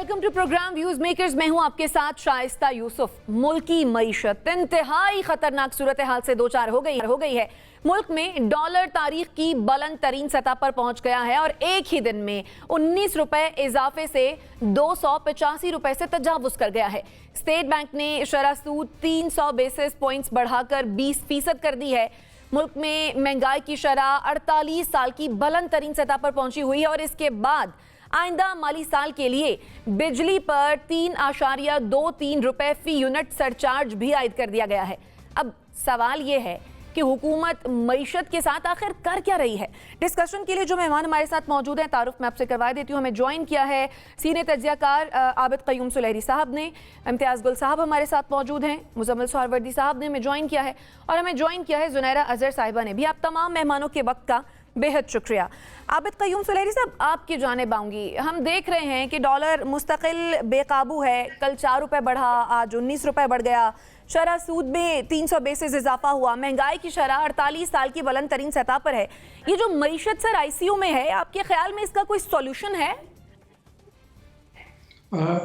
Welcome to program views makers. मैं हूं आपके साथ शाइस्ता यूसुफ। मुल्क की मईशत इंतहाई खतरनाक सूरत हाल से दो चार हो गई है। मुल्क में डॉलर तारीख की बुलंद तरीन सतह पर पहुंच गया है और एक ही दिन में 19 रुपए इजाफे से 285 रुपए से तजावुज कर गया है। स्टेट बैंक ने शरह सूद 300 बेसिस पॉइंट्स बढ़ाकर 20% कर दी है। मुल्क में महंगाई की शरह 48 साल की बुलंद तरीन सतह पर पहुंची हुई है और इसके बाद आइंदा माली साल के लिए बिजली पर 3.23 रुपए फी यूनिट सरचार्ज भी आयद कर दिया गया है। अब सवाल यह है कि हुकूमत मईशत के साथ आखिर कर क्या रही है। डिस्कशन के लिए जो मेहमान हमारे साथ मौजूद हैं, तारुफ मैं आपसे करवा देती हूँ। हमें ज्वाइन किया है सीनियर तज्जियाकार आबिद क़य्यूम सुलहरी साहब ने, इम्तियाज़ गुल साहब हमारे साथ मौजूद हैं, मुज़म्मिल सहरवर्दी साहब ने हमें ज्वाइन किया है और हमें ज्वाइन किया है ज़ुनैरा अज़हर साहिबा ने भी। आप तमाम मेहमानों के वक्त का बेहद शुक्रिया। आबिद क़य्यूम सुलहरी साहब, आपकी जानिब आऊँगी। हम देख रहे हैं कि डॉलर मुस्तकिल बेकाबू है। कल 4 रुपये बढ़ा, आज 19 रुपये बढ़ गया। शरह सूद में 300 बेसिस इजाफा हुआ। महंगाई की शरह 48 साल की बुलंद तरीन सतह पर है। ये जो मईशत सर ICU में है, आपके ख्याल में इसका कोई सॉल्यूशन है?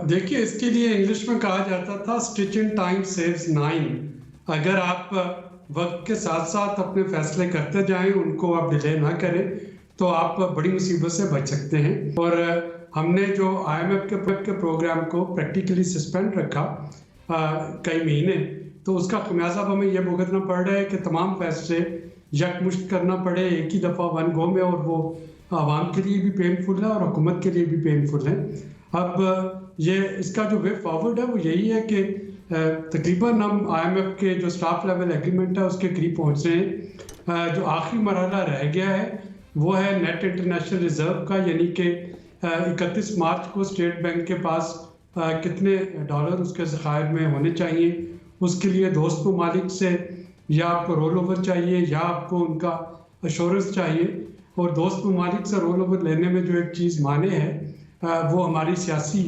देखिए, इसके लिए इंग्लिश में कहा जाता था स्टिच इन टाइम सेव्स 9। अगर आप वक्त के साथ साथ अपने फैसले करते जाएं, उनको आप डिले ना करें, तो आप बड़ी मुसीबत से बच सकते हैं। और हमने जो IMF के प्रोग्राम को प्रैक्टिकली सस्पेंड रखा कई महीने, तो उसका खमियाजा हमें यह भुगतना पड़ रहा है कि तमाम फैसले यकमुश्त करना पड़े एक ही दफ़ा वन गो में, और वो आवाम के लिए भी पेनफुल है और हुकूमत के लिए भी पेनफुल है। अब ये इसका जो वे फॉरवर्ड है वो यही है कि तकरीबन हम IMF के जो स्टाफ लेवल एग्रीमेंट है उसके करीब पहुँच रहे हैं। जो आखिरी मरहला रह गया है वो है नेट इंटरनेशनल रिजर्व का, यानी कि 31 मार्च को स्टेट बैंक के पास कितने डॉलर उसके ज़खायर में होने चाहिए। उसके लिए दोस्त ममालिक से या आपको रोल ओवर चाहिए या आपको उनका अश्योरेंस चाहिए। और दोस्त ममालिक से रोल ओवर लेने में जो एक चीज़ माने है वो हमारी सियासी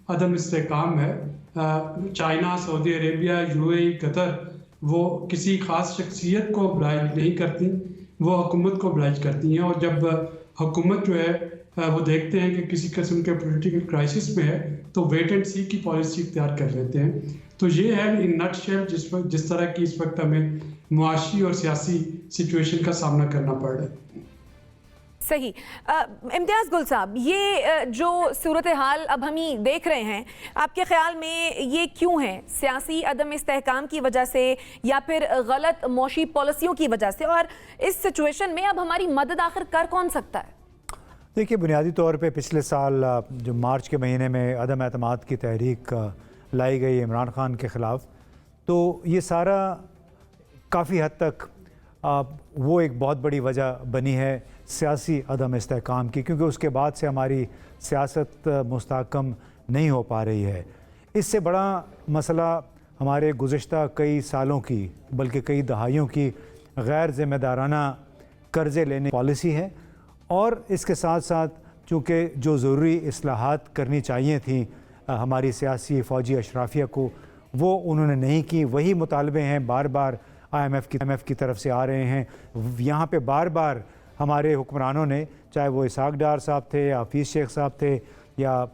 अदम इस्तेकाम है। China, Saudi Arabia, UAE, Qatar वो किसी ख़ास शख्सियत को ऑब्लाइज नहीं करती, वो हुकूमत को ऑब्लाइज करती हैं। और जब हुकूमत जो है वो देखते हैं कि किसी किस्म के पॉलिटिकल क्राइसिस में है, तो वेट एंड सी की पॉलिसी इख्तियार कर लेते हैं। तो ये है इन नटशेल जिस तरह की इस वक्त हमें मुआशी और सियासी सिचुएशन का सामना करना पड़ रहा है। सही। इम्तियाज़ गुल साहब, ये जो सूरत हाल अब हम ही देख रहे हैं, आपके ख्याल में ये क्यों है? सियासी अदम इस्तेहकाम की वजह से या फिर गलत मौशी पॉलिसियों की वजह से? और इस सिचुएशन में अब हमारी मदद आखिर कर कौन सकता है? देखिए, बुनियादी तौर पे पिछले साल जो मार्च के महीने में अदम एतमाद की तहरीक लाई गई इमरान खान के ख़िलाफ़, तो ये सारा काफ़ी हद तक वो एक बहुत बड़ी वजह बनी है सियासी अदम इस्तेहकाम की, क्योंकि उसके बाद से हमारी सियासत मुस्तहकम नहीं हो पा रही है। इससे बड़ा मसला हमारे गुज़श्ता कई सालों की, बल्कि कई दहाइयों की गैर ज़िम्मेदाराना कर्ज़े लेने पॉलिसी है। और इसके साथ साथ चूँकि जो ज़रूरी इस्लाहात करनी चाहिए थी हमारी सियासी फ़ौजी अशराफिया को, वो उन्होंने नहीं की। वही मुतालबे हैं बार बार IMF की तरफ से आ रहे हैं। यहाँ पे बार बार हमारे हुक्मरानों ने, चाहे वो इसहाक डार साहब थे या हफीज़ शेख साहब थे या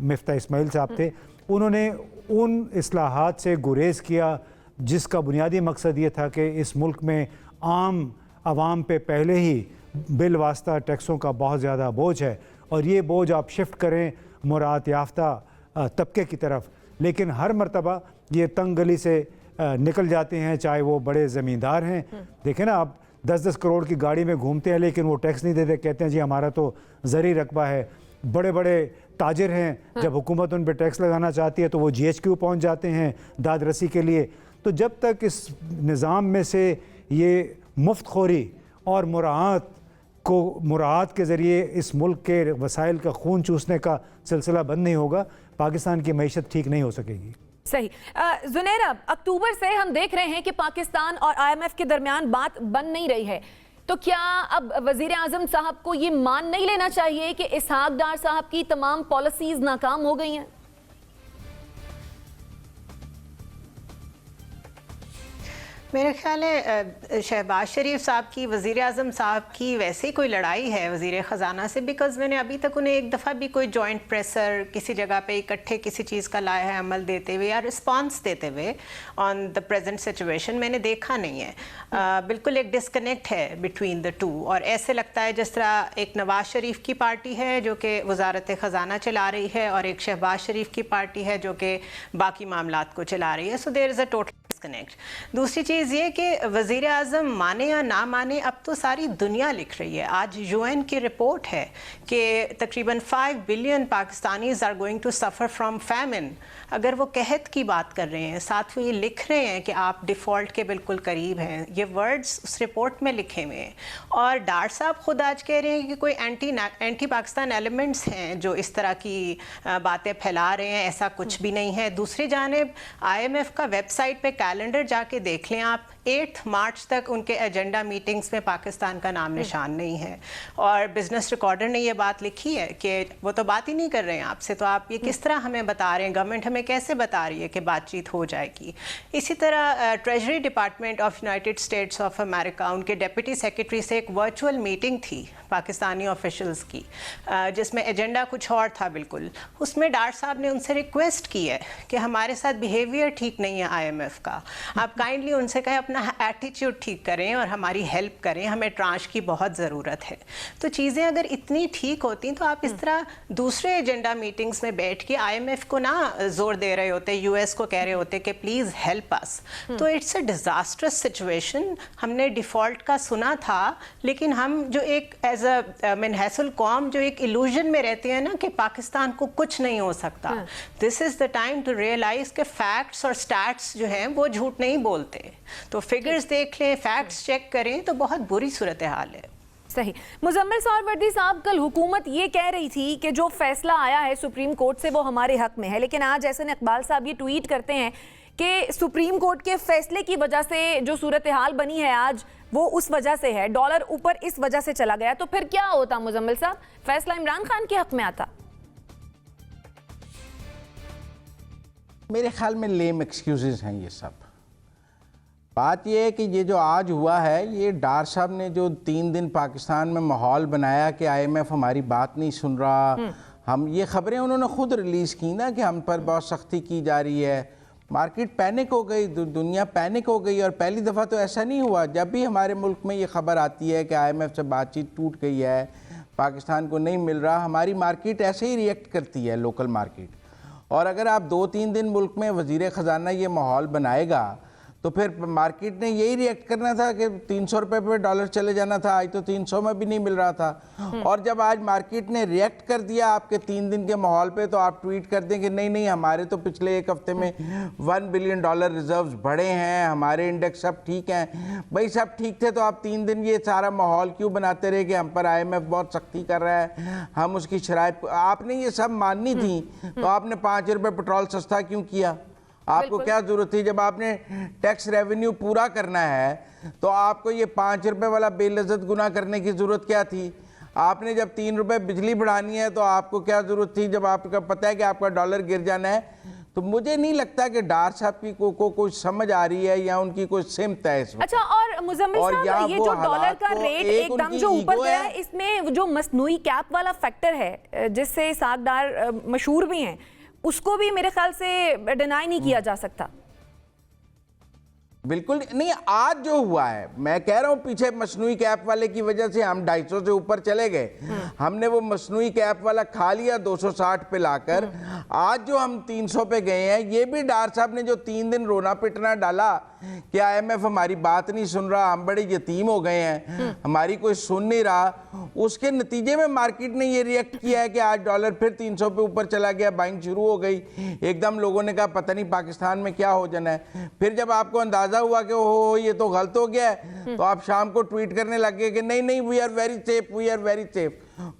मिफ्ता इस्माइल साहब थे, उन्होंने उन इस्लाहात से गुरेज़ किया जिसका बुनियादी मकसद ये था कि इस मुल्क में आम आवाम पे पहले ही बिल वास्ता टैक्सों का बहुत ज़्यादा बोझ है और ये बोझ आप शिफ्ट करें मुराद याफ्ता तबके की तरफ। लेकिन हर मरतबा ये तंग गली से निकल जाते हैं, चाहे वो बड़े ज़मींदार हैं। देखें ना, आप 10-10 करोड़ की गाड़ी में घूमते हैं लेकिन वो टैक्स नहीं देते, कहते हैं जी हमारा तो ज़री रकबा है। बड़े बड़े ताजिर हैं, जब हुकूमत उन पर टैक्स लगाना चाहती है तो वो GHQ पहुँच जाते हैं दाद रसी के लिए। तो जब तक इस निज़ाम में से ये मुफ्तखोरी और मुराआत के ज़रिए इस मुल्क के वसाइल का खून चूसने का सिलसिला बंद नहीं होगा, पाकिस्तान की मईशत ठीक नहीं हो सकेगी। सही। ज़ुनैरा, अक्टूबर से हम देख रहे हैं कि पाकिस्तान और IMF के दरमियान बात बन नहीं रही है, तो क्या अब वज़ीर आज़म साहब को ये मान नहीं लेना चाहिए कि इसहाक डार साहब की तमाम पॉलिसीज़ नाकाम हो गई हैं? میرے خیال ہے شہباز شریف صاحب کی وزیر اعظم صاحب کی ویسے ہی کوئی لڑائی ہے وزیر خزانہ سے، بیکاز میں نے ابھی تک انہیں ایک دفعہ بھی کوئی جوائنٹ پریسر کسی جگہ پہ اکٹھے کسی چیز کا لائحہ عمل دیتے ہوئے یا رسپانس دیتے ہوئے آن دا پریزنٹ سچویشن میں نے دیکھا نہیں ہے. بالکل ایک ڈسکنیکٹ ہے بٹوین دا ٹو، اور ایسے لگتا ہے جس طرح ایک نواز شریف کی پارٹی ہے جو کہ وزارت خزانہ چلا رہی ہے اور ایک شہباز شریف کی پارٹی ہے جو کہ باقی معاملات کو چلا رہی ہے. سو دیر از اے ٹوٹل ڈسکنیکٹ. دوسری چیز یہ کہ وزیر اعظم مانے یا نہ مانے اب تو ساری دنیا لکھ رہی ہے. آج UN کی رپورٹ ہے کہ تقریباً 5 billion Pakistanis are going to suffer from famine. اگر وہ قحط کی بات کر رہے ہیں، ساتھ وہ یہ لکھ رہے ہیں کہ آپ ڈیفالٹ کے بالکل قریب ہیں، یہ ورڈز اس رپورٹ میں لکھے ہوئے ہیں. اور ڈار صاحب خود آج کہہ رہے ہیں کہ کوئی اینٹی پاکستان ایلیمنٹس ہیں جو اس طرح کی باتیں پھیلا رہے ہیں. ایسا کچھ بھی نہیں ہے. دوسری جانب IMF کا ویب سائٹ پہ کیلنڈر جا کے دیکھ لیں آپ، 8 مارچ تک ان کے ایجنڈا میٹنگز میں پاکستان کا نام نشان نہیں ہے. اور بزنس ریکارڈر نے یہ بات لکھی ہے کہ وہ تو بات ہی نہیں کر رہے ہیں آپ سے، تو آپ یہ کس طرح ہمیں بتا رہے ہیں، گورنمنٹ ہمیں کیسے بتا رہی ہے کہ بات چیت ہو جائے گی. اسی طرح treasury department of United States of America, ان کے ڈپٹی سیکرٹری سے ایک ورچوئل میٹنگ تھی پاکستانی آفیشلز کی، جس میں ایجنڈا کچھ اور تھا بالکل. اس میں ڈار صاحب نے ان سے ریکویسٹ کی ہے کہ ہمارے ساتھ بیہیویئر ٹھیک نہیں ہے IMF کا، آپ کائنڈلی ان سے کہیں اپنا ایٹیچیوڈ ٹھیک کریں اور ہماری ہیلپ کریں، ہمیں ٹرانش کی بہت ضرورت ہے. تو چیزیں اگر اتنی ٹھیک ہوتی تو آپ اس طرح دوسرے ایجنڈا میٹنگز میں بیٹھ کے IMF کو نہ زور دے رہے ہوتے، US کو کہہ رہے ہوتے کہ پلیز ہیلپ اس. تو اٹس اے ڈیزاسٹرس سچویشن. ہم نے ڈیفالٹ کا سنا تھا، لیکن ہم جو ایک ایز اے من حیث القوم جو ایک ایلوژن میں رہتے ہیں نا کہ پاکستان کو کچھ نہیں ہو سکتا، دس از دا ٹائم ٹو ریئلائز کہ فیکٹس اور سٹیٹس جو ہیں وہ جھوٹ نہیں بولتے. تو فگرز دیکھ لیں، فیکٹس چیک کریں، تو بہت بری صورتحال ہے. صحیح. مزمل سہروردی صاحب، کل حکومت یہ کہہ رہی تھی کہ جو فیصلہ آیا ہے سپریم کورٹ سے وہ ہمارے حق میں ہے، لیکن آج احسن اقبال صاحب یہ ٹویٹ کرتے ہیں کہ سپریم کورٹ کے فیصلے کی وجہ سے جو صورتحال بنی ہے آج وہ اس وجہ سے ہے، ڈالر اوپر اس وجہ سے چلا گیا. تو پھر کیا ہوتا مزمل صاحب؟ فیصلہ عمران خان کے حق میں آتا؟ میرے خیال میں لیم ایکسکیوزز ہیں یہ سب. بات یہ ہے کہ یہ جو آج ہوا ہے، یہ ڈار صاحب نے جو 3 دن پاکستان میں ماحول بنایا کہ IMF ہماری بات نہیں سن رہا، ہم یہ خبریں انہوں نے خود ریلیز کی نا کہ ہم پر بہت سختی کی جا رہی ہے. مارکیٹ پینک ہو گئی، دنیا پینک ہو گئی. اور پہلی دفعہ تو ایسا نہیں ہوا. جب بھی ہمارے ملک میں یہ خبر آتی ہے کہ IMF سے بات چیت ٹوٹ گئی ہے، پاکستان کو نہیں مل رہا، ہماری مارکیٹ ایسے ہی ریئیکٹ کرتی ہے، لوکل مارکیٹ. اور اگر آپ 2-3 دن ملک میں وزیر خزانہ یہ ماحول بنائے گا تو پھر مارکیٹ نے یہی ریئیکٹ کرنا تھا کہ 300 روپے پہ ڈالر چلے جانا تھا. آج تو 300 میں بھی نہیں مل رہا تھا. اور جب آج مارکیٹ نے ریئیکٹ کر دیا آپ کے 3 دن کے ماحول پہ، تو آپ ٹویٹ کر دیں کہ نہیں ہمارے تو پچھلے 1 ہفتے میں $1 بلین ریزروز بڑھے ہیں، ہمارے انڈیکس سب ٹھیک ہیں. بھائی سب ٹھیک تھے تو آپ 3 دن یہ سارا ماحول کیوں بناتے رہے کہ ہم پر IMF بہت سختی کر رہا ہے، ہم اس کی شرائط. آپ نے یہ سب ماننی تھی تو آپ نے 5 روپے پٹرول سستا کیوں کیا؟ آپ کو کیا ضرورت تھی؟ جب آپ نے ٹیکس ریونیو پورا کرنا ہے تو آپ کو یہ 5 روپے والا بے لذت گناہ کرنے کی ضرورت کیا تھی؟ آپ نے جب 3 روپے بجلی بڑھانی ہے تو آپ کو کیا ضرورت تھی جب آپ کا پتہ ہے کہ آپ کا ڈالر گر جانا ہے؟ تو مجھے نہیں لگتا کہ ڈار صاحب کی کو کوئی سمجھ آ رہی ہے یا ان کی کوئی سمت ہے اس وقت. اچھا، اور مزمل صاحب یہ جو ڈالر کا ریٹ ایک دم جو اوپر گیا ہے، اس میں جو مصنوعی کیپ والا فیکٹر ہے جس سے اسحاق ڈار مشہور بھی ہیں، اس کو بھی میرے خیال سے ڈینائی نہیں کیا جا سکتا. بالکل نہیں. آج جو ہوا ہے، میں کہہ رہا ہوں پیچھے مصنوعی کیپ والے کی وجہ سے ہم 250 سے اوپر چلے گئے. ہم نے وہ مصنوعی کیپ والا کھا لیا 260 پہ لا کر. آج جو ہم 300 پہ گئے ہیں، یہ بھی ڈار صاحب نے جو 3 دن رونا پٹنا ڈالا کہ IMF ہماری بات نہیں سن رہا، ہم بڑے یتیم ہو گئے ہیں، ہماری کوئی سن نہیں رہا، اس کے نتیجے میں مارکیٹ نے یہ ریئیکٹ کیا ہے کہ آج ڈالر پھر 300 پہ اوپر چلا گیا، بائنگ شروع ہو گئی. ایک دم لوگوں نے کہا پتہ نہیں پاکستان میں کیا ہو جانا ہے. پھر جب آپ کو اندازہ ہوا کہ یہ تو غلط ہو گیا ہے، تو آپ شام کو ٹویٹ کرنے لگے کہ نہیں we are very safe, we are very safe.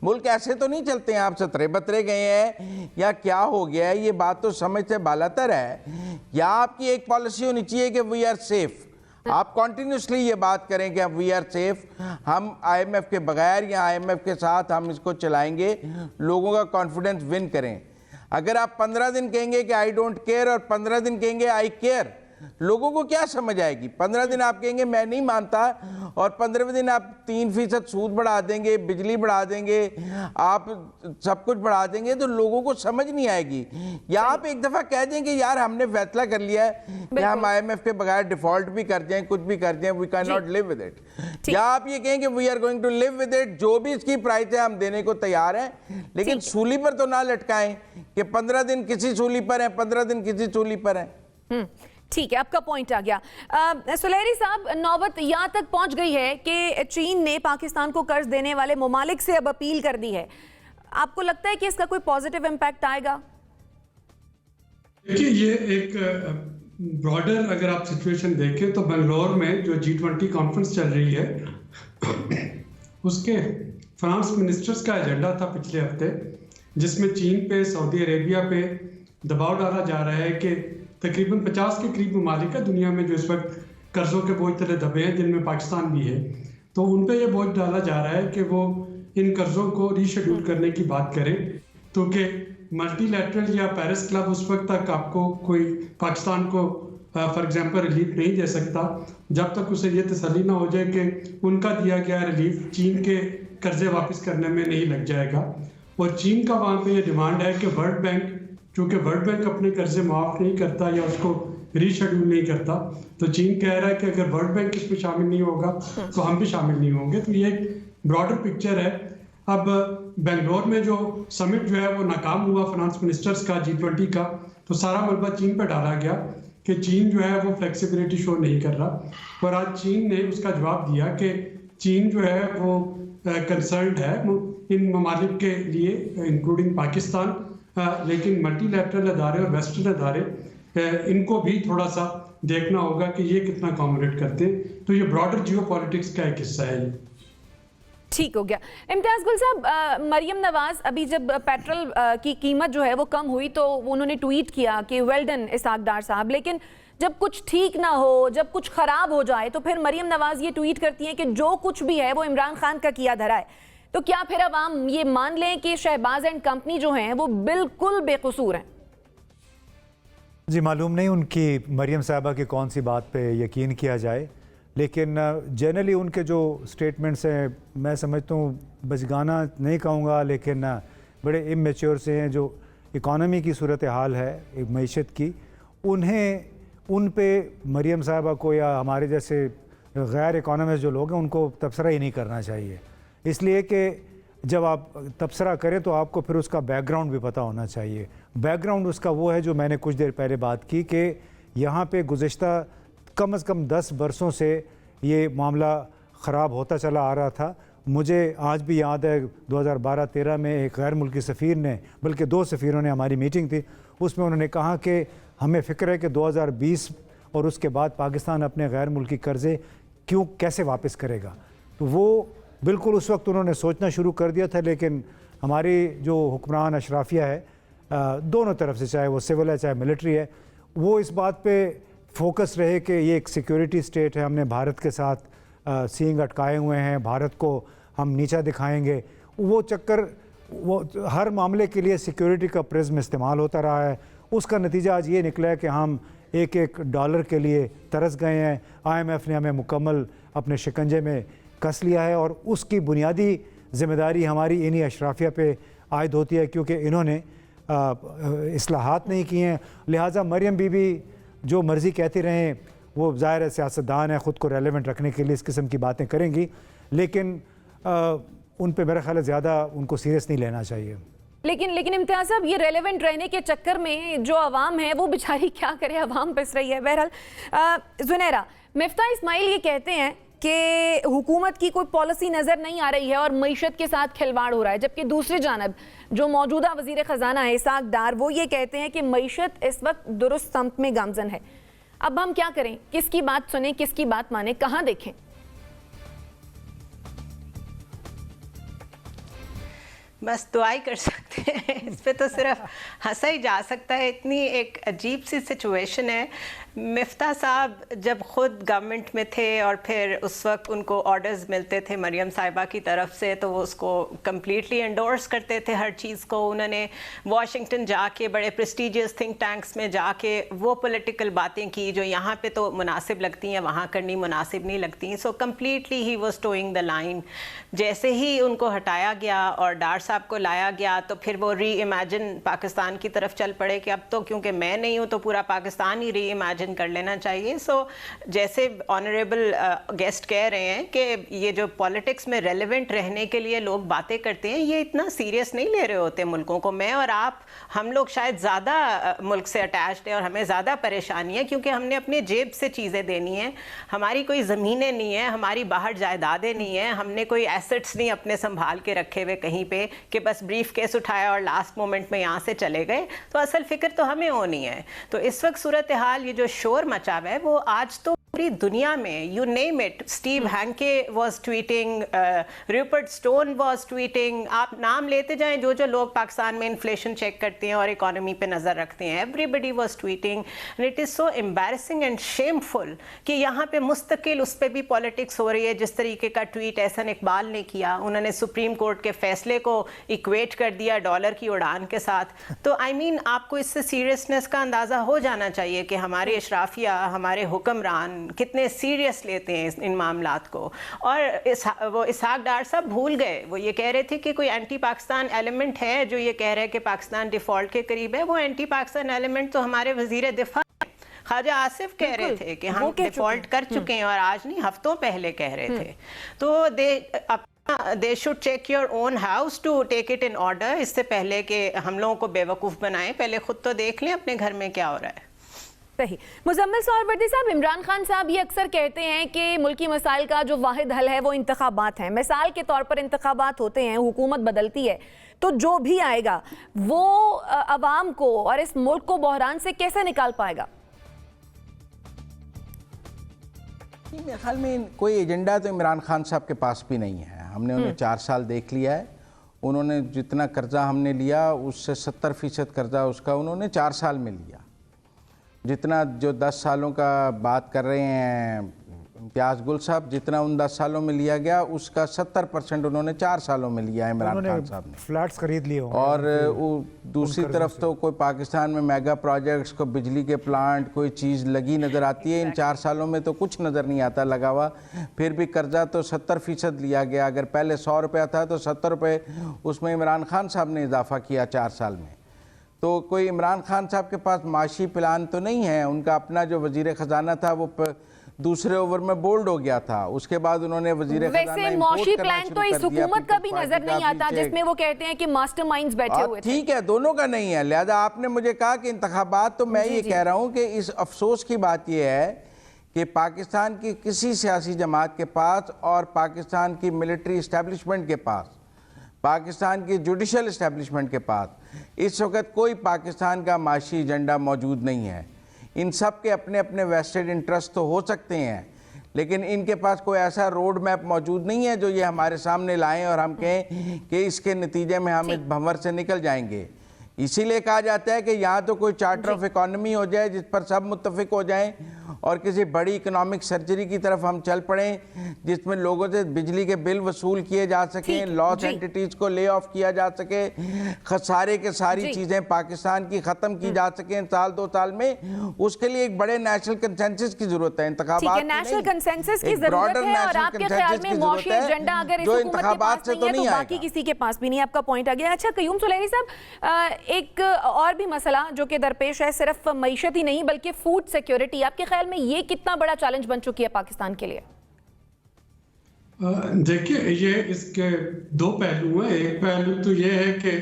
ملک ایسے تو نہیں چلتے ہیں. آپ سترے بترے گئے ہیں یا کیا ہو گیا ہے؟ یہ بات تو سمجھ سے بالاتر ہے. یا آپ کی ایک پالیسی ہونی چاہیے کہ وی آر سیف. آپ کنٹینیوسلی یہ بات کریں کہ وی آر سیف، ہم IMF کے بغیر یا IMF کے ساتھ ہم اس کو چلائیں گے، لوگوں کا کانفیڈنس ون کریں. اگر آپ 15 دن کہیں گے کہ آئی ڈونٹ کیئر اور 15 دن کہیں گے آئی کیئر، लोगों को क्या समझ आएगी? 15 दिन आप कहेंगे मैं नहीं मानता और 15वें दिन आप 3% सूद बढ़ा देंगे, बिजली बढ़ा देंगे, आप सब कुछ बढ़ा देंगे, तो लोगों को समझ नहीं आएगी। या आप एक दफ़ा कह देंगे यार हमने फैसला कर लिया है कि हम IMF के बगैर डिफॉल्ट भी कर जाएं, कुछ भी कर जाएं, we can not live with it. या आप ये कहेंगे we are going to live with it, जो भी इसकी प्राइस है हम देने को तैयार हैं, लेकिन सूली पर तो ना लटकाएं कि 15 दिन किसी सूली पर है, 15 दिन किसी सूली पर है। ठीक है, आपका पॉइंट आ गया। सुलेहरी साहब, नौबत यहाँ तक पहुंच गई है कि चीन ने पाकिस्तान को कर्ज देने वाले ममालिक से अब अपील कर दी है। आपको लगता है कि इसका कोई पॉजिटिव इम्पैक्ट आएगा? देखिए, ये एक ब्रॉडर अगर आप सिचुएशन देखें तो बेंगलोर में जो G20 कॉन्फ्रेंस चल रही है उसके फ्रांस मिनिस्टर्स का एजेंडा था पिछले हफ्ते, जिसमें चीन पे, सऊदी अरेबिया पे दबाव डाला जा रहा है कि तकरीबन 50 के करीब ममालिक है दुनिया में जो इस वक्त कर्जों के बोझ तले दबे हैं, जिनमें पाकिस्तान भी है, तो उन पे ये बोझ डाला जा रहा है कि वो इन कर्जों को रीशेड्यूल करने की बात करें, तो कि मल्टीलैटरल या पेरिस क्लब उस वक्त तक आपको कोई पाकिस्तान को फॉर एग्जांपल रिलीफ नहीं दे सकता जब तक उसे ये तसल्ली ना हो जाए कि उनका दिया गया रिलीफ चीन के कर्जे वापस करने में नहीं लग जाएगा। और चीन का वहाँ पे ये डिमांड है कि वर्ल्ड बैंक, चूँकि वर्ल्ड बैंक अपने कर्जे माफ़ नहीं करता या उसको रीशेड्यूल नहीं करता, तो चीन कह रहा है कि अगर वर्ल्ड बैंक इसमें शामिल नहीं होगा तो हम भी शामिल नहीं होंगे। तो ये एक ब्रॉडर पिक्चर है। अब बेंगलोर में जो समिट जो है वो नाकाम हुआ फाइनेंस मिनिस्टर्स का G20 का, तो सारा मलबा चीन पर डाला गया कि चीन जो है वो फ्लेक्सिबिलिटी शो नहीं कर रहा। और आज चीन ने उसका जवाब दिया कि चीन जो है वो कंसर्न्ड है इन ममालिक के लिए, इंक्लूडिंग पाकिस्तान, लेकिन मल्टीलैटरल अदारे और वेस्टर्न अदारे इनको भी थोड़ा सा देखना होगा कि ये कितना कॉमोडेट करते हैं। तो ये ब्रॉडर जियोपॉलिटिक्स का एक हिस्सा है। ठीक हो गया। इम्तियाज गुल साहब, मरियम नवाज अभी जब पेट्रोल की कीमत जो है वो कम हुई तो उन्होंने ट्वीट किया कि वेल डन इसाक डार साहब, लेकिन जब कुछ ठीक ना हो, जब कुछ खराब हो जाए तो फिर मरियम नवाज ये ट्वीट करती हैं कि जो कुछ भी है वो इमरान खान का किया धरा है। तो क्या फिर अवाम ये मान लें कि शहबाज एंड कंपनी जो हैं वो बिल्कुल बेकसूर हैं? जी, मालूम नहीं उनकी मरियम साहबा की कौन सी बात पे यकीन किया जाए, लेकिन जनरली उनके जो स्टेटमेंट्स हैं मैं समझता हूँ बचगाना नहीं कहूँगा, लेकिन बड़े इमेच्योर से हैं। जो इकॉनमी की सूरत हाल है एक मईशत की, उन पे मरियम साहबा को या हमारे जैसे गैर इकॉनमिस्ट जो लोग हैं उनको तबसरा ही नहीं करना चाहिए, इसलिए कि जब आप तबसरा करें तो आपको फिर उसका बैकग्राउंड भी पता होना चाहिए। बैकग्राउंड उसका वो है जो मैंने कुछ देर पहले बात की कि यहाँ पे गुज़िश्ता कम से कम 10 बरसों से ये मामला ख़राब होता चला आ रहा था। मुझे आज भी याद है 2012-13 में एक गैर मुल्की सफ़ीर ने, बल्कि 2 सफ़ीरों ने, हमारी मीटिंग थी, उसमें उन्होंने कहा कि हमें फ़िक्र है कि 2020 और उसके बाद पाकिस्तान अपने गैर मुल्की कर्ज़े कैसे वापस करेगा। तो वो बिल्कुल उस वक्त उन्होंने सोचना शुरू कर दिया था, लेकिन हमारी जो हुक्मरान अशराफिया है दोनों तरफ से, चाहे वो सिविल है चाहे मिलिट्री है, वो इस बात पे फोकस रहे कि ये एक सिक्योरिटी स्टेट है, हमने भारत के साथ सींग अटकाए हुए हैं, भारत को हम नीचा दिखाएंगे। वो चक्कर, वो हर मामले के लिए सिक्योरिटी का प्रिज्म इस्तेमाल होता रहा है। उसका नतीजा आज ये निकला है कि हम एक डॉलर के लिए तरस गए हैं। IMF ने हमें मुकम्मल अपने शिकंजे में कस लिया है और उसकी बुनियादी ज़िम्मेदारी हमारी इन्हीं अशराफिया पे आयद होती है, क्योंकि इन्होंने इस्लाहात नहीं किए हैं। लिहाजा मरियम बीबी जो मर्ज़ी कहती रहें, वो ज़ाहिर है सियासतदान है, ख़ुद को रेलेवेंट रखने के लिए इस किस्म की बातें करेंगी, लेकिन उन पे मेरा ख्याल है ज़्यादा उनको सीरियस नहीं लेना चाहिए। लेकिन इम्तियाज साहब, ये रेलेवेंट रहने के चक्कर में जो आवाम है वो बेचारी क्या करे, आवाम पिस रही है। बहरहाल ज़ुनैरा, मिफ्ता इस्माइल ये कहते हैं कि हुकूमत की कोई पॉलिसी नज़र नहीं आ रही है और मईशत के साथ खिलवाड़ हो रहा है, जबकि दूसरी जानब जो मौजूदा वज़ीर ख़जाना है इसाक डार, वो ये कहते हैं कि मईशत इस वक्त दुरुस्त सम्त में गामज़न है। अब हम क्या करें, किसकी बात सुने, किसकी बात माने, कहाँ देखें? बस दुआई कर सकते सकते हैं। इस पे तो सिर्फ हंसा ही जा सकता है, इतनी एक अजीब सी सिचुएशन है। मिफ्ता साहब जब ख़ुद गवर्नमेंट में थे और फिर उस वक्त उनको ऑर्डर्स मिलते थे मरियम साहिबा की तरफ से, तो वो उसको कम्प्लीटली एंडोर्स करते थे हर चीज़ को। उन्होंने वाशिंगटन जाके बड़े प्रेस्टिजियस थिंक टैंक्स में जाके वो पॉलिटिकल बातें की जो यहाँ पे तो मुनासिब लगती हैं, वहाँ करनी मुनासिब नहीं लगती। So completely he was towing the line. जैसे ही उनको हटाया गया और डार साहब को लाया गया तो फिर वो री इमेजिन पाकिस्तान की तरफ चल पड़े कि अब तो क्योंकि मैं नहीं हूँ तो पूरा पाकिस्तान ही री इमेजिन कर लेना चाहिए। सो जैसे ऑनरेबल गेस्ट कह रहे हैं कि ये जो पॉलिटिक्स में रेलेवेंट रहने के लिए लोग बातें करते हैं, ये इतना सीरियस नहीं ले रहे होते मुल्कों को। मैं और आप, हम लोग शायद ज़्यादा मुल्क से अटैच्ड हैं और हमें ज़्यादा परेशानी है क्योंकि हमने अपने जेब से चीज़ें देनी हैं। हमारी कोई ज़मीनें नहीं है, हमारी बाहर जायदादें नहीं हैं, हमने कोई एसेट्स नहीं अपने संभाल के रखे हुए कहीं पे कि बस ब्रीफ केस उठाया और लास्ट मोमेंट में यहाँ से चले गए। तो असल फिक्र तो हमें होनी है। तो इस वक्त सूरत हाल, ये जो शोर मचा हुआ है, वो आज तो पूरी दुनिया में, you name it, Steve Hanke was tweeting, Rupert Stone was tweeting, आप नाम लेते जाएं जो जो लोग पाकिस्तान में इन्फ्लेशन चेक करते हैं और इकोनॉमी पे नज़र रखते हैं, everybody was tweeting. And it is so embarrassing and shameful कि यहाँ पे मुस्तकिल उस पर भी पॉलिटिक्स हो रही है। जिस तरीके का ट्वीट एहसन इकबाल ने किया, उन्होंने सुप्रीम कोर्ट के फैसले को इक्वेट कर दिया डॉलर की उड़ान के साथ। तो आई मीन आपको इससे सीरियसनेस का अंदाज़ा हो जाना चाहिए कि हमारे अशराफिया, हमारे हुक्मरान कितने सीरियस लेते हैं इन मामलात को। और वो इसहाक डार साहब भूल गए, वो ये कह रहे थे कि कोई एंटी पाकिस्तान एलिमेंट है जो ये कह रहा है कि पाकिस्तान डिफ़ॉल्ट के करीब है। वो एंटी पाकिस्तान एलिमेंट तो हमारे वज़ीर दिफा ख्वाजा आसिफ कह रहे थे कि हम डिफ़ॉल्ट कर चुके हैं, और आज नहीं हफ्तों पहले कह रहे थे। तो they should check your own house to take it in order. इससे पहले कि हम लोगों को बेवकूफ़ बनाएं, पहले खुद तो देख लें अपने घर में क्या हो रहा है। सही। मुजम्मिल सोहरवर्दी साहब, इमरान खान साहब ये अक्सर कहते हैं कि मुल्की मसाइल का जो वाहिद हल है वो इंतखाबात हैं। मिसाल के तौर पर इंतखाबात होते हैं, हुकूमत बदलती है, तो जो भी आएगा वो अवाम को और इस मुल्क को बहरान से कैसे निकाल पाएगा? मेरे ख्याल में कोई एजेंडा तो इमरान खान साहब के पास भी नहीं है। हमने उन्हें 4 साल देख लिया है। उन्होंने जितना कर्जा हमने लिया उससे 70% कर्जा उसका उन्होंने 4 साल में लिया। जितना जो 10 सालों का बात कर रहे हैं इम्तियाज़ गुल साहब, जितना उन 10 सालों में लिया गया उसका 70% उन्होंने 4 सालों में लिया है इमरान खान साहब ने। फ्लैट्स खरीद लिए और दूसरी तरफ तो कोई पाकिस्तान में मेगा प्रोजेक्ट्स, को बिजली के प्लांट, कोई चीज़ लगी नज़र आती है? इन 4 सालों में तो कुछ नज़र नहीं आता लगा हुआ। फिर भी कर्जा तो 70% लिया गया। अगर पहले 100 रुपया था तो 70 रुपये उसमें इमरान खान साहब ने इजाफा किया 4 साल में। तो कोई इमरान खान साहब के पास माशी प्लान तो नहीं है। उनका अपना जो वजीर ख़जाना था वो दूसरे ओवर में बोल्ड हो गया था। उसके बाद उन्होंने वजीर वैसे माशी प्लान तो इस हुकूमत का भी नजर नहीं आता, जिसमें वो कहते हैं कि मास्टरमाइंड्स बैठे हुए थे। ठीक है, दोनों का नहीं है। लिहाजा आपने मुझे कहा कि इंतखाबात, तो मैं ये कह रहा हूँ कि इस अफसोस की बात यह है कि पाकिस्तान की किसी सियासी जमात के पास और पाकिस्तान की मिलिट्री इस्टेब्लिशमेंट के पास, पाकिस्तान की जुडिशल इस्टेब्लिशमेंट के पास इस वक्त कोई पाकिस्तान का माशी एजेंडा मौजूद नहीं है। इन सब के अपने अपने वेस्टेड इंटरेस्ट तो हो सकते हैं, लेकिन इनके पास कोई ऐसा रोड मैप मौजूद नहीं है जो ये हमारे सामने लाएं और हम कहें कि इसके नतीजे में हम इस भंवर से निकल जाएंगे। इसीलिए कहा जाता है कि यहाँ तो कोई चार्टर ऑफ इकोनॉमी हो जाए जिस पर सब मुत्तफिक हो जाएं और किसी बड़ी इकोनॉमिक सर्जरी की तरफ हम चल पड़ें जिसमें लोगों से बिजली के बिल वसूल किए जा सकें, लॉस एंटिटीज़ को ले ऑफ किया जा सके, खसारे के सारी चीज़ें पाकिस्तान की ख़त्म की जा सकें साल 2 साल में। उसके लिए एक बड़े नेशनल कंसेंसस की ज़रूरत है। इंतखाबात नेशनल कंसेंसस की ज़रूरत है और आपके ख्याल में मौशी एजेंडा अगर इस हुकूमत के पास नहीं है तो बाकी किसी के पास भी नहीं। आपका पॉइंट आ गया। अच्छा कयूम सुलेरी साहब, एक और भी मसला जो कि दरपेश है, सिर्फ मईशत ही नहीं बल्कि फूड सिक्योरिटी, आपके ख्याल में ये कितना बड़ा चैलेंज बन चुकी है पाकिस्तान के लिए? देखिए, ये इसके 2 पहलू हैं। एक पहलू तो ये है कि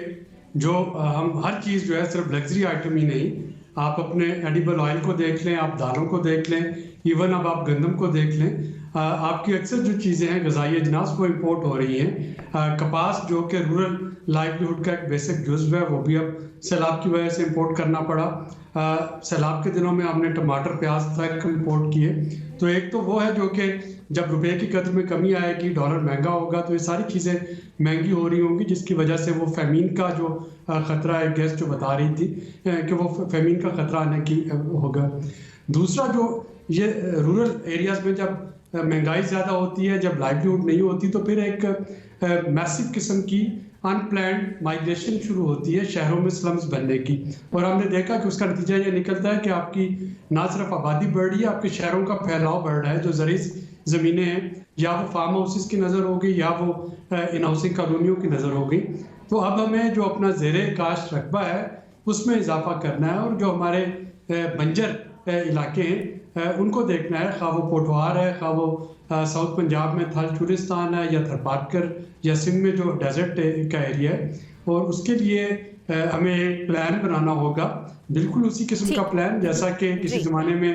जो हम हर चीज़ जो है सिर्फ लग्जरी आइटम ही नहीं, आप अपने एडिबल ऑयल को देख लें, आप दालों को देख लें, इवन अब आप गंदम को देख लें, آپ کی اکثر جو چیزیں ہیں غذائی اجناس وہ امپورٹ ہو رہی ہیں. کپاس جو کہ رورل لائیولیہوڈ کا ایک بیسک جزو ہے وہ بھی اب سیلاب کی وجہ سے امپورٹ کرنا پڑا. سیلاب کے دنوں میں ہم نے ٹماٹر پیاز تک امپورٹ کیے. تو ایک تو وہ ہے جو کہ جب روپے کی قدر میں کمی آئے گی، ڈالر مہنگا ہوگا، تو یہ ساری چیزیں مہنگی ہو رہی ہوں گی، جس کی وجہ سے وہ فیمین کا جو خطرہ ہے، گیسٹ جو بتا رہی تھی کہ وہ فیمین کا خطرہ آنے کی ہوگا. دوسرا جو یہ رورل ایریاز میں جب مہنگائی زیادہ ہوتی ہے، جب لائیولیہوڈ نہیں ہوتی، تو پھر ایک میسو قسم کی ان پلانڈ مائگریشن شروع ہوتی ہے شہروں میں سلمز بننے کی. اور ہم نے دیکھا کہ اس کا نتیجہ یہ نکلتا ہے کہ آپ کی نہ صرف آبادی بڑھ رہی ہے، آپ کے شہروں کا پھیلاؤ بڑھ رہا ہے. جو زرعی زمینیں ہیں، یا وہ فارم ہاؤسز کی نظر ہوگی یا وہ ان ہاؤسنگ کالونیوں کی نظر ہوگی. تو اب ہمیں جو اپنا زیر کاشت رقبہ ہے اس میں اضافہ کرنا ہے، اور جو ہمارے بنجر علاقے ہیں ان کو دیکھنا ہے، خواہ وہ پوٹوہار ہے، خواہ وہ ساؤتھ پنجاب میں تھل چورستان ہے، یا تھرپارکر یا سندھ میں جو ڈیزرٹ کا ایریا ہے. اور اس کے لیے ہمیں ایک پلان بنانا ہوگا، بالکل اسی قسم کا پلان جیسا کہ کسی زمانے میں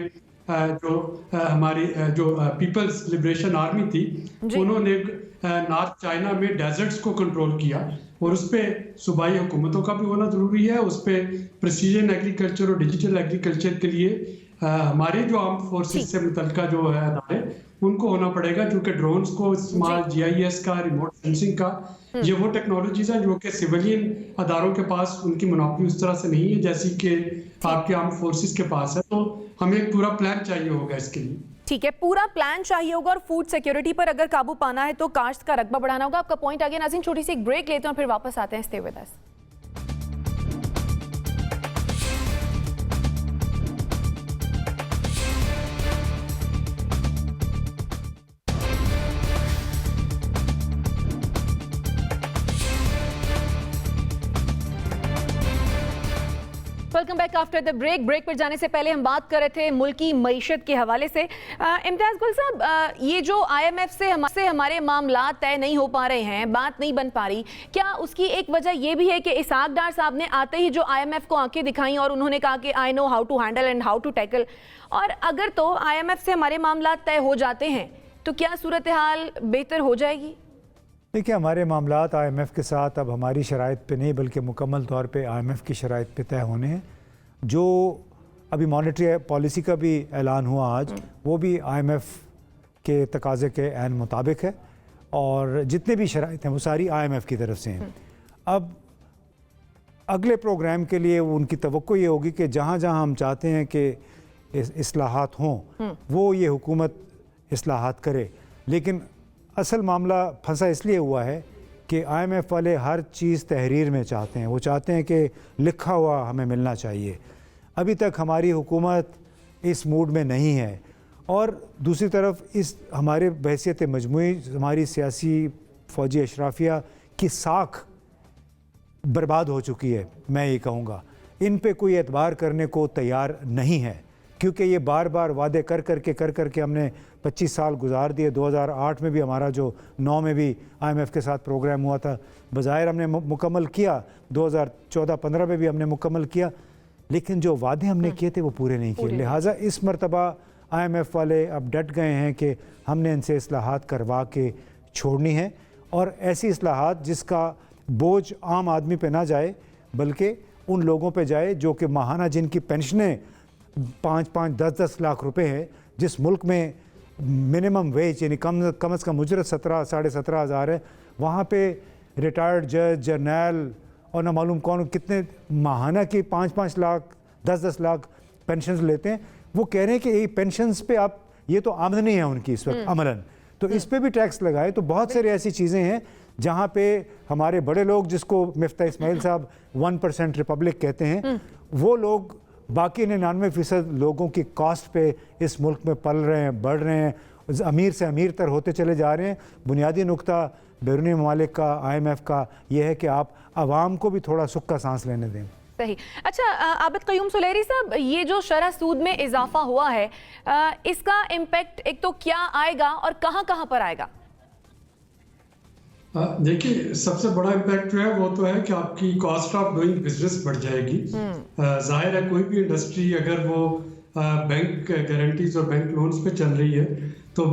جو ہماری جو پیپلز لبریشن آرمی تھی، انہوں نے نارتھ چائنا میں ڈیزرٹس کو کنٹرول کیا. اور اس پہ صوبائی حکومتوں کا بھی ہونا ضروری ہے. اس پہ پریسیجن ایگریکلچر اور ڈیجیٹل ایگریکلچر کے لیے ہماری جو آرم فورسز سے متعلقہ جو ہے ادارے، ان کو ہونا پڑے گا، کیونکہ ڈرونز کو استعمال، GIS کا، ریموٹ سینسنگ کا، یہ وہ ٹیکنالوجیز ہیں جو کہ سیولین اداروں کے پاس ان کی مناپلی اس طرح سے نہیں ہے جیسی کہ آپ کے آرم فورسز کے پاس ہے. تو ہمیں ایک پورا پلان چاہیے ہوگا اس کے لیے. ٹھیک ہے، پورا پلان چاہیے ہوگا، اور فوڈ سیکیورٹی پر اگر قابو پانا ہے تو کاشت کا رقبہ بڑھانا ہوگا. آپ کا پوائنٹ آگے. ناظرین چھوٹی سی ایک بریک لیتے ہیں اور پھر واپس آتے ہیں. Stay with us. Welcome back after the break. Break پر جانے سے پہلے ہم بات کر رہے تھے ملکی معیشت کے حوالے سے. امتیاز گل صاحب، یہ جو IMF سے ہمارے معاملات طے نہیں ہو پا رہے ہیں، بات نہیں بن پا رہی، کیا اس کی ایک وجہ یہ بھی ہے کہ اسحاق ڈار صاحب نے آتے ہی جو IMF کو آنکھیں دکھائیں اور انہوں نے کہا کہ I know how to handle and how to tackle؟ اور اگر تو IMF سے ہمارے معاملات طے ہو جاتے ہیں تو کیا صورتحال بہتر ہو جائے گی؟ دیکھیں، ہمارے معاملات IMF کے ساتھ اب ہماری شرائط پہ نہیں بلکہ مکمل طور پہ IMF کی شرائط پہ طے ہونے ہیں. جو ابھی مانیٹری پالیسی کا بھی اعلان ہوا آج، وہ بھی IMF کے تقاضے کے عین مطابق ہے، اور جتنے بھی شرائط ہیں وہ ساری IMF کی طرف سے ہیں. اب اگلے پروگرام کے لیے ان کی توقع یہ ہوگی کہ جہاں جہاں ہم چاہتے ہیں کہ اصلاحات ہوں وہ یہ حکومت اصلاحات کرے. لیکن اصل معاملہ پھنسا اس لیے ہوا ہے کہ IMF والے ہر چیز تحریر میں چاہتے ہیں، وہ چاہتے ہیں کہ لکھا ہوا ہمیں ملنا چاہیے. ابھی تک ہماری حکومت اس موڈ میں نہیں ہے، اور دوسری طرف اس ہمارے بحیثیت مجموعی ہماری سیاسی فوجی اشرافیہ کی ساکھ برباد ہو چکی ہے. میں یہ کہوں گا ان پہ کوئی اعتبار کرنے کو تیار نہیں ہے، کیونکہ یہ بار بار وعدے کر کر کے ہم نے 25 سال گزار دیے. 2008 میں بھی ہمارا جو 9 میں بھی IMF کے ساتھ پروگرام ہوا تھا، بظاہر ہم نے مکمل کیا. 2014-15 میں بھی ہم نے مکمل کیا، لیکن جو وعدے ہم نے کیے تھے وہ پورے نہیں کیے. لہٰذا اس مرتبہ IMF والے اب ڈٹ گئے ہیں کہ ہم نے ان سے اصلاحات کروا کے چھوڑنی ہے، اور ایسی اصلاحات جس کا بوجھ عام آدمی پہ نہ جائے بلکہ ان لوگوں پہ جائے جو کہ ماہانہ جن کی پینشنیں 5-10 لاکھ روپے ہے. جس ملک میں منیمم ویج یعنی کم از کم اجرت 17,500 ہزار ہے، وہاں پہ ریٹائرڈ جج، جرنیل اور نہ معلوم کون کتنے ماہانہ کی 5 لاکھ 10 لاکھ پینشنز لیتے ہیں. وہ کہہ رہے ہیں کہ یہ پینشنز پہ آپ، یہ تو آمدنی ہے ان کی اس وقت عملاً، تو اس پہ بھی ٹیکس لگائے. تو بہت ساری ایسی چیزیں ہیں جہاں پہ ہمارے بڑے لوگ، جس کو مفتاح اسماعیل صاحب 1% ریپبلک کہتے ہیں، وہ لوگ باقی 99% لوگوں کی کاسٹ پہ اس ملک میں پل رہے ہیں، بڑھ رہے ہیں، امیر سے امیر تر ہوتے چلے جا رہے ہیں. بنیادی نقطہ بیرونی ممالک کا، IMF کا یہ ہے کہ آپ عوام کو بھی تھوڑا سکھ کا سانس لینے دیں. صحیح. اچھا عابد قیوم سلیری صاحب، یہ جو شرح سود میں اضافہ ہوا ہے، اس کا امپیکٹ ایک تو کیا آئے گا اور کہاں کہاں پر آئے گا؟ دیکھیے، سب سے بڑا امپیکٹ جو ہے وہ تو ہے کہ آپ کی کاسٹ آف ڈوئنگ بزنس بڑھ جائے گی. ظاہر ہے کوئی بھی انڈسٹری اگر وہ بینک گارنٹیز اور بینک لونز پہ چل رہی ہے تو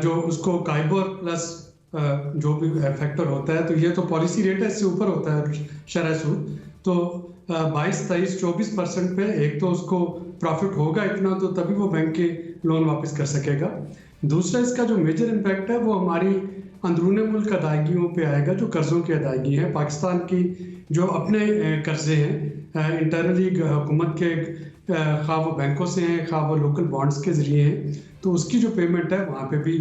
جو اس کو काइबोर प्लस जो भी फैक्टर होता है, तो ये तो पॉलिसी रेट है, इससे ऊपर होता है शरह सूद। तो 22, 23, 24% पे एक तो उसको प्रॉफिट होगा इतना, तो तभी वो बैंक के लोन वापस कर सकेगा। दूसरा इसका जो मेजर इम्पैक्ट है वो हमारी अंदरूनी मुल्क अदायगियों पे आएगा, जो कर्ज़ों की अदायगी है। पाकिस्तान की जो अपने कर्ज़े हैं इंटरनली हुकूमत के, खा वो बैंकों से हैं, खा वो लोकल बॉन्ड्स के ज़रिए हैं, तो उसकी जो पेमेंट है वहाँ पे भी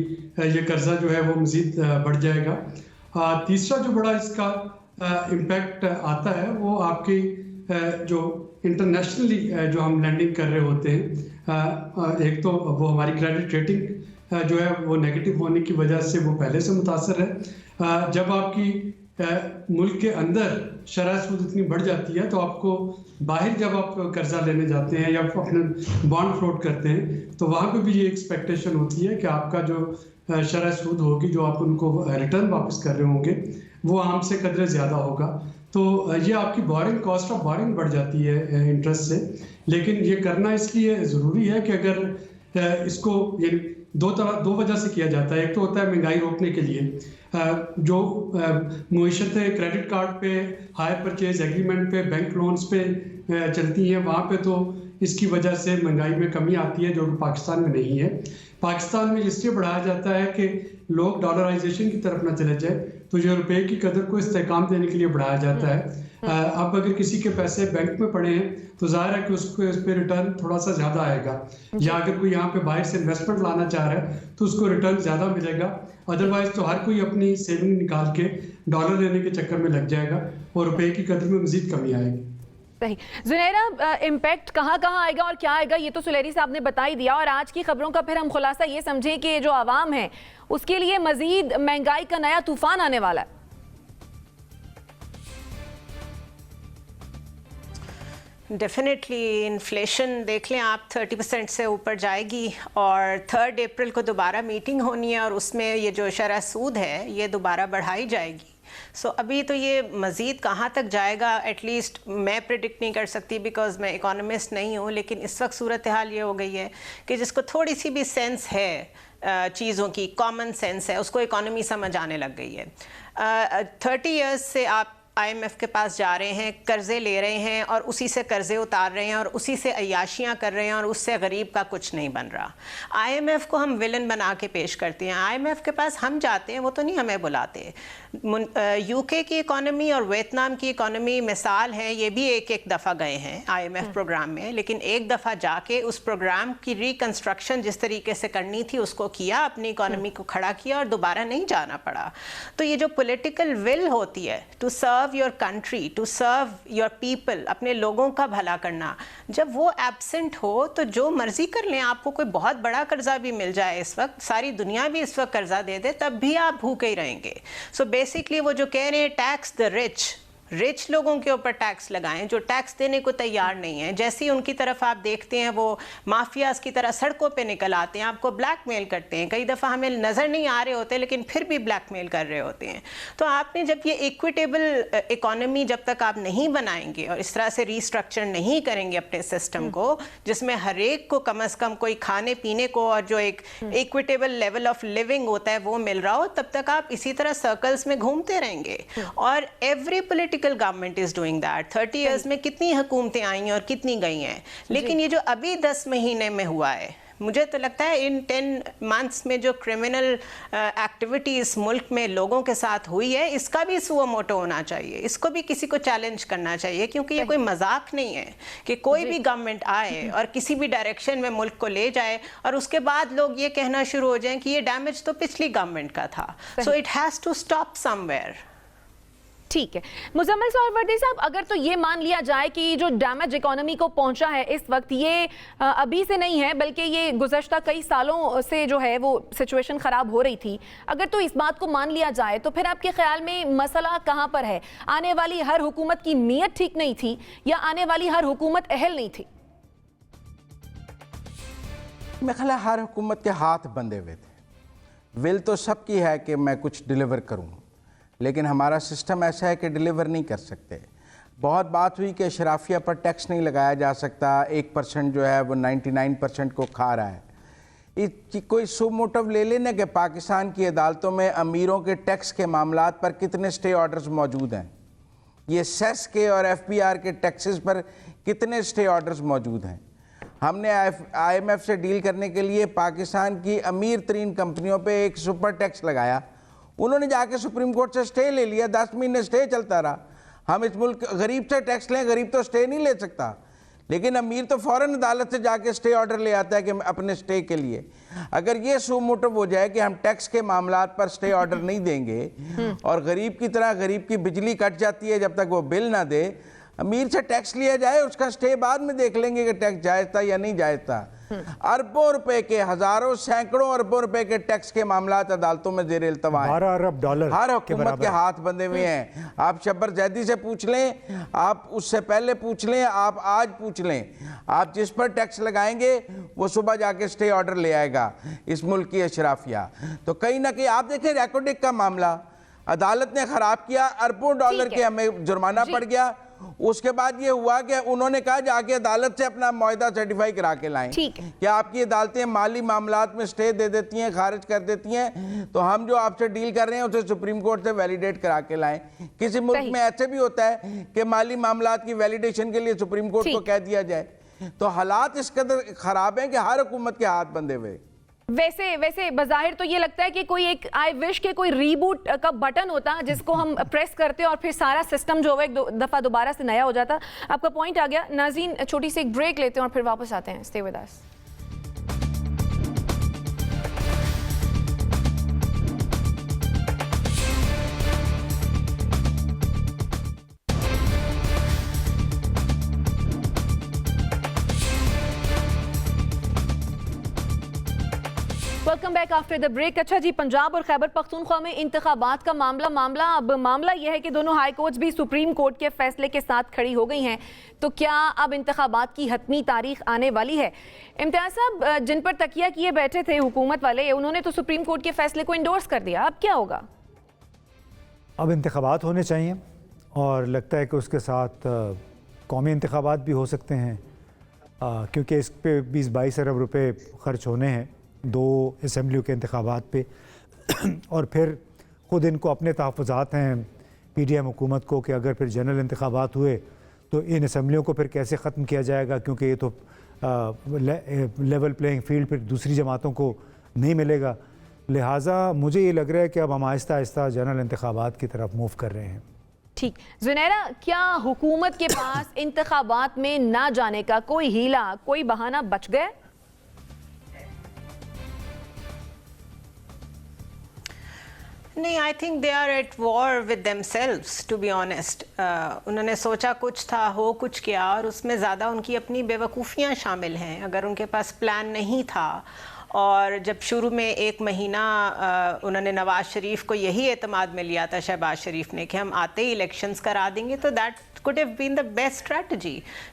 ये कर्ज़ा जो है वो मज़ीद बढ़ जाएगा। तीसरा जो बड़ा इसका इम्पैक्ट आता है वो आपकी जो इंटरनेशनली जो हम लैंडिंग कर रहे होते हैं, एक तो वो हमारी क्रेडिट रेटिंग जो है वो नेगेटिव होने की वजह से वो पहले से मुतासर है। जब आपकी मुल्क के अंदर शरह सूद इतनी बढ़ जाती है, तो आपको बाहर जब आप कर्जा लेने जाते हैं या अपने बॉन्ड फ्लोट करते हैं, तो वहाँ पे भी ये एक्सपेक्टेशन होती है कि आपका जो शरह सूद होगी, जो आप उनको रिटर्न वापस कर रहे होंगे, वो आम से कदरे ज़्यादा होगा। तो ये आपकी बोरिंग, कॉस्ट ऑफ बोरिंग बढ़ जाती है इंटरेस्ट से। लेकिन ये करना इसलिए ज़रूरी है कि अगर इसको ये दो वजह से किया जाता है। एक तो होता है महंगाई रोकने के लिए, जो मुईशतें क्रेडिट कार्ड पे, हायर परचेज एग्रीमेंट पे, बैंक लोन्स पे चलती हैं, वहाँ पे तो इसकी वजह से महंगाई में कमी आती है, जो पाकिस्तान में नहीं है। पाकिस्तान में इसलिए बढ़ाया जाता है कि लोग डॉलराइजेशन की तरफ ना चले जाए, तो जो रुपए की कदर को इस्तेहकाम देने के लिए बढ़ाया जाता है। अब अगर किसी के पैसे बैंक में पड़े हैं, तो जाहिर है कि उसको इस पे रिटर्न थोड़ा सा ज़्यादा आएगा, या अगर कोई यहाँ पे बाहर से इन्वेस्टमेंट लाना चाह रहा है तो उसको रिटर्न ज़्यादा मिलेगा। अदरवाइज तो हर कोई अपनी सेविंग निकाल के डॉलर लेने के चक्कर में लग जाएगा और रुपए की कदर में मज़ीद कमी आएगी। सही। जुनैरा, इम्पैक्ट कहाँ कहाँ आएगा और क्या आएगा, ये तो सुलेरी साहब ने बता ही दिया। और आज की खबरों का फिर हम खुलासा ये समझें कि जो आवाम है उसके लिए मजीद महंगाई का नया तूफान आने वाला है। डेफिनेटली इन्फ्लेशन देख लें आप 30% से ऊपर जाएगी, और 3 अप्रैल को दोबारा मीटिंग होनी है और उसमें ये जो शरह सूद है ये दोबारा बढ़ाई जाएगी। सो अभी तो ये मज़ीद कहाँ तक जाएगा एटलीस्ट मैं प्रिडिक्ट नहीं कर सकती, बिकॉज़ मैं इकोनॉमिस्ट नहीं हूँ। लेकिन इस वक्त सूरत हाल ये हो गई है कि जिसको थोड़ी सी भी सेंस है चीज़ों की, कॉमन सेंस है, उसको इकोनॉमी समझ आने लग गई है। 30 इयर्स से आप IMF के पास जा रहे हैं, कर्ज़े ले रहे हैं और उसी से कर्ज़े उतार रहे हैं और उसी से अय्याशियाँ कर रहे हैं, और उससे गरीब का कुछ नहीं बन रहा। IMF को हम विलन बना के पेश करते हैं। IMF के पास हम जाते हैं, वो तो नहीं हमें बुलाते। UK की इकॉनमी और वियतनाम की इकॉनमी मिसाल है, ये भी एक दफ़ा गए हैं IMF प्रोग्राम में, लेकिन एक दफ़ा जाके उस प्रोग्राम की रिकन्स्ट्रक्शन जिस तरीके से करनी थी उसको किया, अपनी इकॉनमी को खड़ा किया और दोबारा नहीं जाना पड़ा। तो ये जो पॉलिटिकल विल होती है to serve your country, to serve your people, अपने लोगों का भला करना, जब वो एब्सेंट हो तो जो मर्जी कर लें, आपको कोई बहुत बड़ा कर्जा भी मिल जाए इस वक्त, सारी दुनिया भी इस वक्त कर्जा दे दे, तब भी आप भूखे ही रहेंगे। सो बेसिकली वो जो कह रहे हैं टैक्स द रिच लोगों के ऊपर टैक्स लगाएं जो टैक्स देने को तैयार नहीं है। जैसे ही उनकी तरफ आप देखते हैं वो माफियाज की तरह सड़कों पे निकल आते हैं, आपको ब्लैकमेल करते हैं। कई दफ़ा हमें नज़र नहीं आ रहे होते लेकिन फिर भी ब्लैकमेल कर रहे होते हैं। तो आपने जब ये इक्विटेबल इकोनॉमी जब तक आप नहीं बनाएंगे और इस तरह से रीस्ट्रक्चर नहीं करेंगे अपने सिस्टम को, जिसमें हर एक को कम अज़ कम कोई खाने पीने को और जो एक इक्विटेबल लेवल ऑफ लिविंग होता है वो मिल रहा हो, तब तक आप इसी तरह सर्कल्स में घूमते रहेंगे। और every political government is doing that. 30 years में कितनी हुकूमतें आई हैं और कितनी गई हैं, लेकिन ये जो अभी 10 महीने में हुआ है, मुझे तो लगता है इन 10 मंथ्स में जो क्रिमिनल एक्टिविटीज़ मुल्क में लोगों के साथ हुई है, इसका भी सुओ मोटो होना चाहिए, इसको भी किसी को चैलेंज करना चाहिए, क्योंकि ये कोई मजाक नहीं है कि कोई भी गवर्नमेंट आए और किसी भी डायरेक्शन में मुल्क को ले जाए और उसके बाद लोग ये कहना शुरू हो जाएं कि ये डैमेज तो पिछली गवर्नमेंट का था। So it has to stop somewhere. ठीक है मुजम्मिल सहरवर्दी साहब, अगर तो ये मान लिया जाए कि जो डैमेज इकोनॉमी को पहुंचा है इस वक्त ये अभी से नहीं है बल्कि ये गुज़श्ता कई सालों से जो है वो सिचुएशन ख़राब हो रही थी, अगर तो इस बात को मान लिया जाए तो फिर आपके ख्याल में मसला कहाँ पर है? आने वाली हर हुकूमत की नीयत ठीक नहीं थी या आने वाली हर हुकूमत अहल नहीं थी? मेरा ख्याल है हर हुकूमत के हाथ बंधे हुए थे। विल तो सबकी है कि मैं कुछ डिलीवर करूं, लेकिन हमारा सिस्टम ऐसा है कि डिलीवर नहीं कर सकते। बहुत बात हुई कि शराफिया पर टैक्स नहीं लगाया जा सकता, 1% जो है वो 99% को खा रहा है। कोई शुभ मोटिव ले लेना कि पाकिस्तान की अदालतों में अमीरों के टैक्स के मामलात पर कितने स्टे ऑर्डर्स मौजूद हैं, ये सेस के और एफपीआर के टैक्सेस पर कितने स्टे ऑर्डर्स मौजूद हैं। हमने IMF से डील करने के लिए पाकिस्तान की अमीर तरीन कंपनियों पे एक सुपर टैक्स लगाया, उन्होंने जाके सुप्रीम कोर्ट से स्टे ले लिया, 10 महीने स्टे चलता रहा। हम इस मुल्क गरीब से टैक्स लें, गरीब तो स्टे नहीं ले सकता, लेकिन अमीर तो फौरन अदालत से जाके स्टे ऑर्डर ले आता है कि अपने स्टे के लिए। अगर ये शुभ मोटिव हो जाए कि हम टैक्स के मामलात पर स्टे ऑर्डर नहीं देंगे और गरीब की तरह गरीब की बिजली कट जाती है जब तक वो बिल ना दे, अमीर से टैक्स लिया जाए, उसका स्टे बाद में देख लेंगे कि टैक्स जायज़ था या नहीं जायज़ था। अरबों रुपए के, हजारों सैकड़ों अरबों रुपए के टैक्स के मामलात अदालतों में ज़ेर इल्तवा हैं। 12 अरब डॉलर हर हुकूमत के हाथ बंधे हुए हैं। आप शब्बर जैदी से पूछ लें, आप उससे पहले पूछ लें, आप आज पूछ लें, आप जिस पर टैक्स लगाएंगे वो सुबह जाके स्टे ऑर्डर ले आएगा इस मुल्क की अशराफिया। तो कहीं ना कहीं आप देखें रैकोडिक का मामला अदालत ने खराब किया, अरबों डॉलर के हमें जुर्माना पड़ गया। उसके बाद ये हुआ कि उन्होंने कहा जाके अदालत से अपना मुआहदा सर्टिफाई करा के लाएं कि आपकी अदालतें माली मामलात में स्टे दे देती हैं, खारिज कर देती हैं, तो हम जो आपसे डील कर रहे हैं उसे सुप्रीम कोर्ट से वैलिडेट करा के लाएं। किसी मुल्क में ऐसे भी होता है कि माली मामलात की वैलिडेशन के लिए सुप्रीम कोर्ट को कह दिया जाए। तो हालात इस कदर खराब हैं कि हर हुकूमत के हाथ बंधे हुए। वैसे बज़ाहिर तो ये लगता है कि कोई एक आई विश के कोई रीबूट का बटन होता जिसको हम प्रेस करते और फिर सारा सिस्टम जो है एक दफ़ा दोबारा से नया हो जाता। आपका पॉइंट आ गया। नाज़रीन, छोटी सी एक ब्रेक लेते हैं और फिर वापस आते हैं। Stay with us. Welcome back after the break. अच्छा जी, पंजाब और खैबर पख्तूनख्वा में इंतखाबात का मामला यह है कि दोनों हाई कोर्ट्स भी सुप्रीम कोर्ट के फैसले के साथ खड़ी हो गई हैं। तो क्या अब इंतखाबात की हतमी तारीख आने वाली है? इम्तियाज साहब, जिन पर तकिया किए बैठे थे हुकूमत वाले, उन्होंने तो सुप्रीम कोर्ट के फैसले को इंडोर्स कर दिया। अब क्या होगा? अब इंतखाबात होने चाहिए और लगता है कि उसके साथ कौमी इंतखाबात भी हो सकते हैं, क्योंकि इस पे 20-22 अरब रुपए खर्च होने हैं 2 असम्बलियों के इंतखाबात पे और फिर ख़ुद इनको अपने तहफ़्फ़ुज़ात हैं PDM हुकूमत को कि अगर फिर जनरल इंतखाबात हुए तो इन असम्बलियों को फिर कैसे ख़त्म किया जाएगा, क्योंकि ये तो लेवल प्लेइंग फील्ड फिर दूसरी जमातों को नहीं मिलेगा। लिहाजा मुझे ये लग रहा है कि अब हम आहिस्ता आहिस्ता जनरल इंतखाबात की तरफ मूव कर रहे हैं। ठीक। ज़ुनैरा, क्या हुकूमत के पास इंतखाबात में ना जाने का कोई हीला, कोई बहाना बच गया? नहीं, I think they are at war with themselves, to be honest. उन्होंने सोचा कुछ था, हो कुछ किया, और उसमें ज़्यादा उनकी अपनी बेवकूफ़ियाँ शामिल हैं। अगर उनके पास प्लान नहीं था और जब शुरू में 1 महीना उन्होंने नवाज शरीफ को यही एतमाद में लिया था शहबाज शरीफ ने कि हम आते ही इलेक्शंस करा देंगे, तो that could have been the best strategy,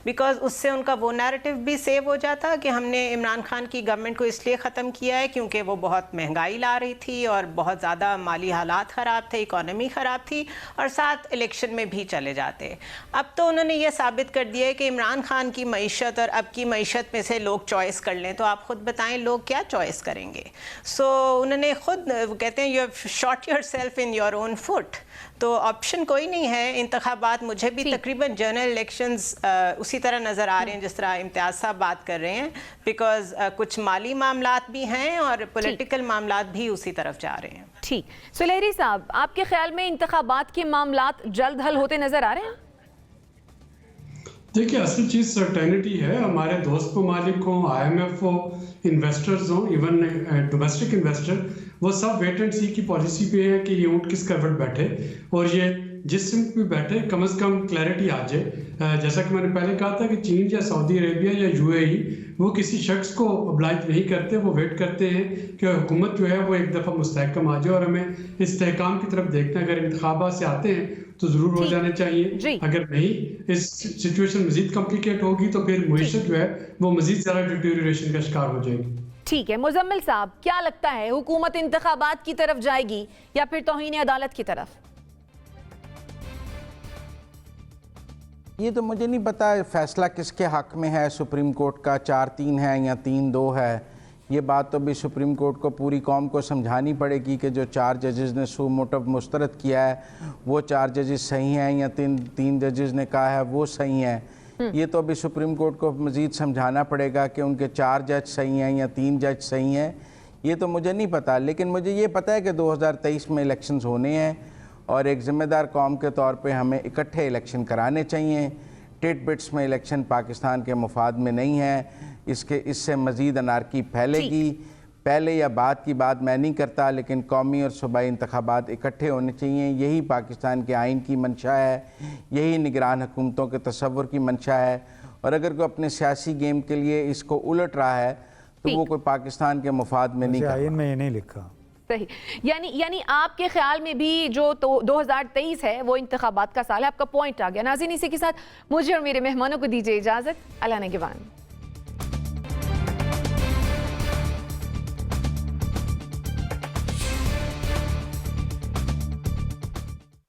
because उससे उनका वो नैरेटिव भी सेव हो जाता कि हमने इमरान खान की गवर्नमेंट को इसलिए ख़त्म किया है क्योंकि वो बहुत महंगाई ला रही थी और बहुत ज़्यादा माली हालात ख़राब थे, इकॉनमी ख़राब थी, और साथ इलेक्शन में भी चले जाते। अब तो उन्होंने ये साबित कर दिया है कि इमरान खान की मईशत और अब की मईशत में से लोग चॉइस कर लें, तो आप ख़ुद बताएं लोग क्या चॉइस करेंगे। सो उन्होंने ख़ुद कहते हैं you have shot your self in your own foot. तो ऑप्शन कोई नहीं है। इंतखाबात मुझे भी तकरीबन जनरल इलेक्शंस उसी तरह नज़र आ रहे हैं जिस तरह इम्तियाज़ साहब बात कर रहे हैं, बिकॉज कुछ माली मामलात भी हैं और पॉलिटिकल मामलात भी उसी तरफ जा रहे हैं। ठीक। सुलहरी साहब, आपके ख्याल में इंतखाबात के मामलात जल्द हल होते नज़र आ रहे हैं? देखिए, असल चीज़ सर्टेनिटी है। हमारे दोस्त ममालिक हों, IMF हो, इन्वेस्टर्स हों, इवन डोमेस्टिक इन्वेस्टर, वो सब वेट एंड सी की पॉलिसी पे है कि ये ऊँट किस करवट बैठे, और ये जिस सिम्त में बैठे कम से कम क्लैरिटी आ जाए। जैसा कि मैंने पहले कहा था कि चीन या सऊदी अरेबिया या UAE वो किसी शख्स को oblige नहीं करते, वो वेट करते हैं कि हुकूमत जो है वो एक दफ़ा मुस्तहकम आ जाए, और हमें इस्तेहकाम की तरफ देखना। अगर इंतखाबात से आते हैं तो ज़रूर हो जाने चाहिए, अगर नहीं इस सिचुएशन मज़ीद कॉम्प्लिकेट होगी तो फिर मईशत जो है वो मज़ीद ज़्यादा डिटेरियोरेशन का शिकार हो जाएगी। ठीक है। मुजम्मिल साहब, क्या लगता है हुकूमत इंतखाबात की तरफ जाएगी या फिर तौहीन अदालत की तरफ? ये तो मुझे नहीं पता फैसला किसके हक में है, सुप्रीम कोर्ट का 4-3 है या 3-2 है یہ بات تو بھی سپریم کورٹ کو پوری قوم کو سمجھانی پڑے گی کہ جو 4 ججز نے سو موٹو مسترد کیا ہے وہ 4 ججز صحیح ہیں یا تین ججز نے کہا ہے وہ صحیح ہیں. یہ تو ابھی سپریم کورٹ کو مزید سمجھانا پڑے گا کہ ان کے 4 جج صحیح ہیں یا 3 جج صحیح ہیں. یہ تو مجھے نہیں پتا، لیکن مجھے یہ پتا ہے کہ 2023 میں الیکشنز ہونے ہیں اور ایک ذمہ دار قوم کے طور پہ ہمیں اکٹھے الیکشن کرانے چاہیے. ٹٹ بٹس میں الیکشن پاکستان کے مفاد میں نہیں ہے. اس سے مزید انارکی پھیلے گی. پہلے یا بعد کی بات میں نہیں کرتا، لیکن قومی اور صوبائی انتخابات اکٹھے ہونے چاہیے. یہی پاکستان کے آئین کی منشا ہے، یہی نگران حکومتوں کے تصور کی منشا ہے. اور اگر کوئی اپنے سیاسی گیم کے لیے اس کو الٹ رہا ہے تو وہ کوئی پاکستان کے مفاد میں نہیں کر رہا. آئین میں یہ نہیں لکھا. صحیح. یعنی آپ کے خیال میں بھی جو 2023 ہے وہ انتخابات کا سال ہے. آپ کا پوائنٹ آ گیا. ناظرین، اسی کے ساتھ مجھے اور میرے مہمانوں کو دیجیے اجازت. اللہ نگہبان.